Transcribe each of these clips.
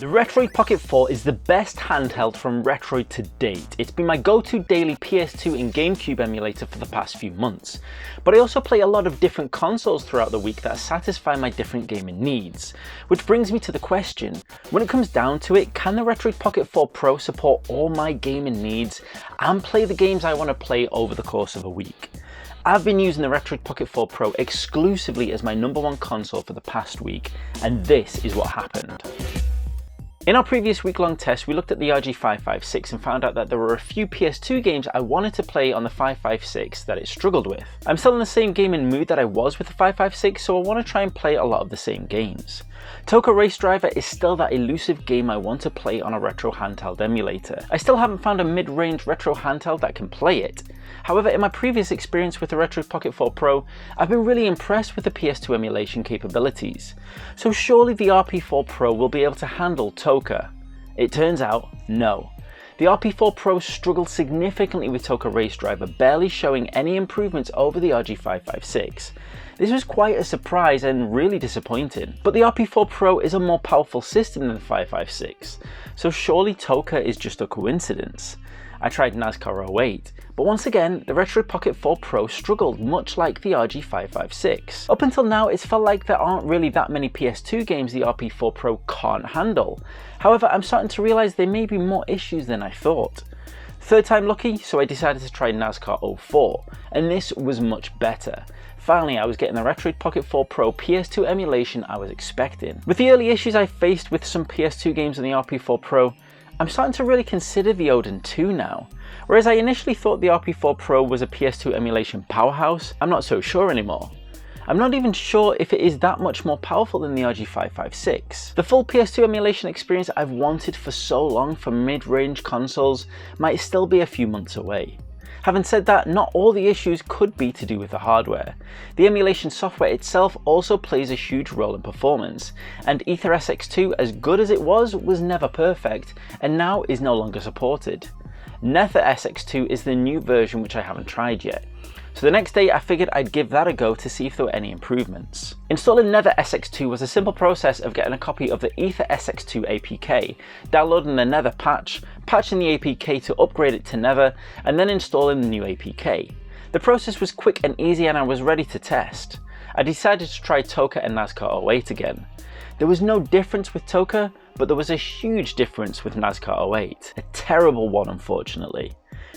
The Retroid Pocket 4 is the best handheld from Retroid to date. It's been my go-to daily PS2 and Gamecube emulator for the past few months. But I also play a lot of different consoles throughout the week that satisfy my different gaming needs. Which brings me to the question, when it comes down to it, can the Retroid Pocket 4 Pro support all my gaming needs and play the games I want to play over the course of a week? I've been using the Retroid Pocket 4 Pro exclusively as my #1 console for the past week, and this is what happened. In our previous week-long test, we looked at the RG556 and found out that there were a few PS2 games I wanted to play on the 556 that it struggled with. I'm still in the same gaming mood that I was with the 556, so I want to try and play a lot of the same games. Toka Race Driver is still that elusive game I want to play on a retro handheld emulator. I still haven't found a mid-range retro handheld that can play it. However, in my previous experience with the Retroid Pocket 4 Pro, I've been really impressed with the PS2 emulation capabilities. So surely the RP4 Pro will be able to handle Toka. It turns out, no. The RP4 Pro struggled significantly with Toka Race Driver, barely showing any improvements over the RG556. This was quite a surprise and really disappointing. But the RP4 Pro is a more powerful system than the 556, so surely Toka is just a coincidence. I tried NASCAR 08, but once again, the Retroid Pocket 4 Pro struggled much like the RG556. Up until now, it's felt like there aren't really that many PS2 games the RP4 Pro can't handle. However, I'm starting to realise there may be more issues than I thought. Third time lucky, so I decided to try NASCAR 04, and this was much better. Finally, I was getting the Retroid Pocket 4 Pro PS2 emulation I was expecting. With the early issues I faced with some PS2 games on the RP4 Pro, I'm starting to really consider the Odin 2 now. Whereas I initially thought the RP4 Pro was a PS2 emulation powerhouse, I'm not so sure anymore. I'm not even sure if it is that much more powerful than the RG556. The full PS2 emulation experience I've wanted for so long for mid-range consoles might still be a few months away. Having said that, not all the issues could be to do with the hardware. The emulation software itself also plays a huge role in performance, and AetherSX2, as good as it was never perfect, and now is no longer supported. NetherSX2 is the new version which I haven't tried yet. So the next day I figured I'd give that a go to see if there were any improvements. Installing NetherSX2 was a simple process of getting a copy of the AetherSX2 APK, downloading the Nether patch, patching the APK to upgrade it to Nether, and then installing the new APK. The process was quick and easy and I was ready to test. I decided to try Toka and NASCAR 08 again. There was no difference with Toka, but there was a huge difference with NASCAR 08. A terrible one, unfortunately.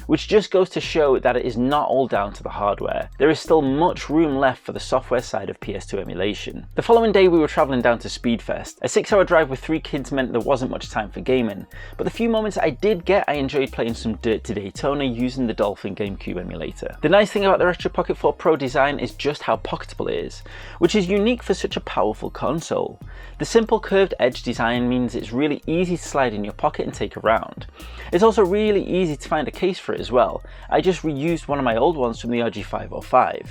Which just goes to show that it is not all down to the hardware. There is still much room left for the software side of PS2 emulation. The following day we were travelling down to Speedfest. A 6-hour drive with 3 kids meant there wasn't much time for gaming, but the few moments I did get, I enjoyed playing some Dirt to Daytona using the Dolphin Gamecube emulator. The nice thing about the Retroid Pocket 4 Pro design is just how pocketable it is, which is unique for such a powerful console. The simple curved edge design means it's really easy to slide in your pocket and take around. It's also really easy to find a case for it as well. I just reused one of my old ones from the RG505.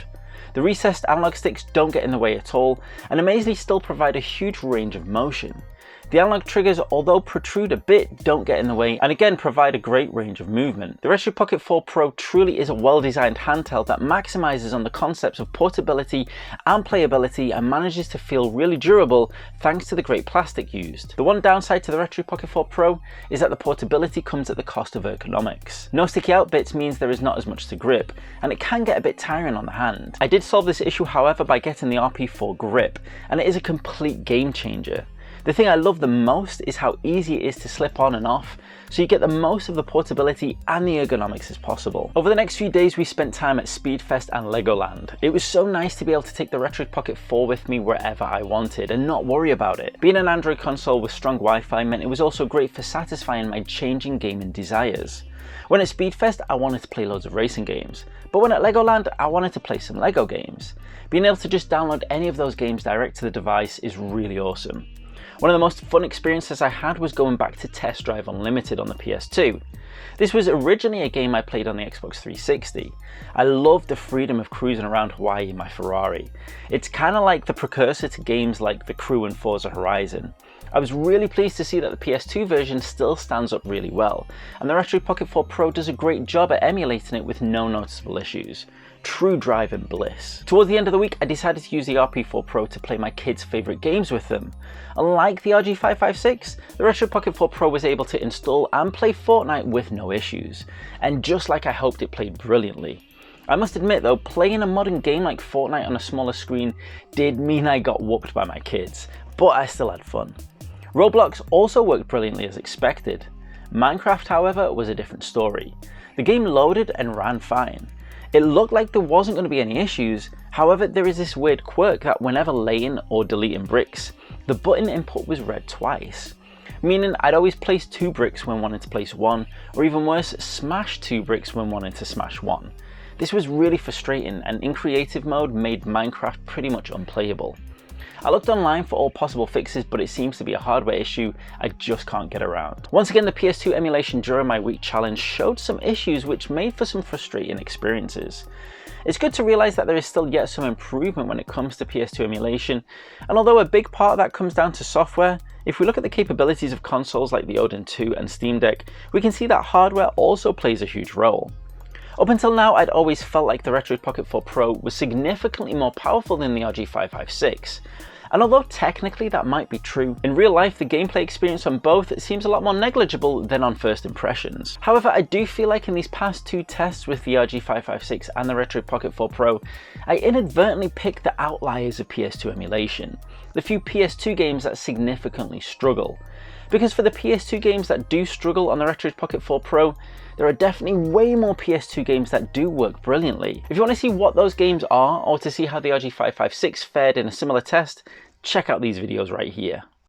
The recessed analog sticks don't get in the way at all, and amazingly still provide a huge range of motion. The analog triggers, although protrude a bit, don't get in the way and again provide a great range of movement. The Retroid Pocket 4 Pro truly is a well-designed handheld that maximizes on the concepts of portability and playability and manages to feel really durable thanks to the great plastic used. The one downside to the Retroid Pocket 4 Pro is that the portability comes at the cost of ergonomics. No sticky out bits means there is not as much to grip, and it can get a bit tiring on the hand. I did solve this issue however by getting the RP4 grip, and it is a complete game changer. The thing I love the most is how easy it is to slip on and off, so you get the most of the portability and the ergonomics as possible. Over the next few days we spent time at Speedfest and Legoland. It was so nice to be able to take the Retroid Pocket 4 with me wherever I wanted and not worry about it. Being an Android console with strong Wi-Fi meant it was also great for satisfying my changing gaming desires. When at Speedfest I wanted to play loads of racing games, but when at Legoland I wanted to play some Lego games. Being able to just download any of those games direct to the device is really awesome. One of the most fun experiences I had was going back to Test Drive Unlimited on the PS2. This was originally a game I played on the Xbox 360. I loved the freedom of cruising around Hawaii in my Ferrari. It's kind of like the precursor to games like The Crew and Forza Horizon. I was really pleased to see that the PS2 version still stands up really well, and the Retroid Pocket 4 Pro does a great job at emulating it with no noticeable issues. true driving bliss. Towards the end of the week, I decided to use the RP4 Pro to play my kids' favourite games with them. Unlike the RG556, the Retroid Pocket 4 Pro was able to install and play Fortnite with no issues, and just like I hoped, it played brilliantly. I must admit though, playing a modern game like Fortnite on a smaller screen did mean I got whooped by my kids, but I still had fun. Roblox also worked brilliantly as expected. Minecraft, however, was a different story. The game loaded and ran fine. It looked like there wasn't going to be any issues, however there is this weird quirk that whenever laying or deleting bricks, the button input was read twice. Meaning I'd always place 2 bricks when wanting to place 1, or even worse, smash 2 bricks when wanting to smash 1. This was really frustrating, and in creative mode made Minecraft pretty much unplayable. I looked online for all possible fixes, but it seems to be a hardware issue I just can't get around. Once again, the PS2 emulation during my week challenge showed some issues which made for some frustrating experiences. It's good to realise that there is still yet some improvement when it comes to PS2 emulation, and although a big part of that comes down to software, if we look at the capabilities of consoles like the Odin 2 and Steam Deck, we can see that hardware also plays a huge role. Up until now, I'd always felt like the Retroid Pocket 4 Pro was significantly more powerful than the RG556. And although technically that might be true, in real life the gameplay experience on both seems a lot more negligible than on first impressions. However, I do feel like in these past 2 tests with the RG556 and the Retroid Pocket 4 Pro, I inadvertently picked the outliers of PS2 emulation, the few PS2 games that significantly struggle. Because for the PS2 games that do struggle on the Retroid Pocket 4 Pro, there are definitely way more PS2 games that do work brilliantly. If you want to see what those games are, or to see how the RG556 fared in a similar test, check out these videos right here.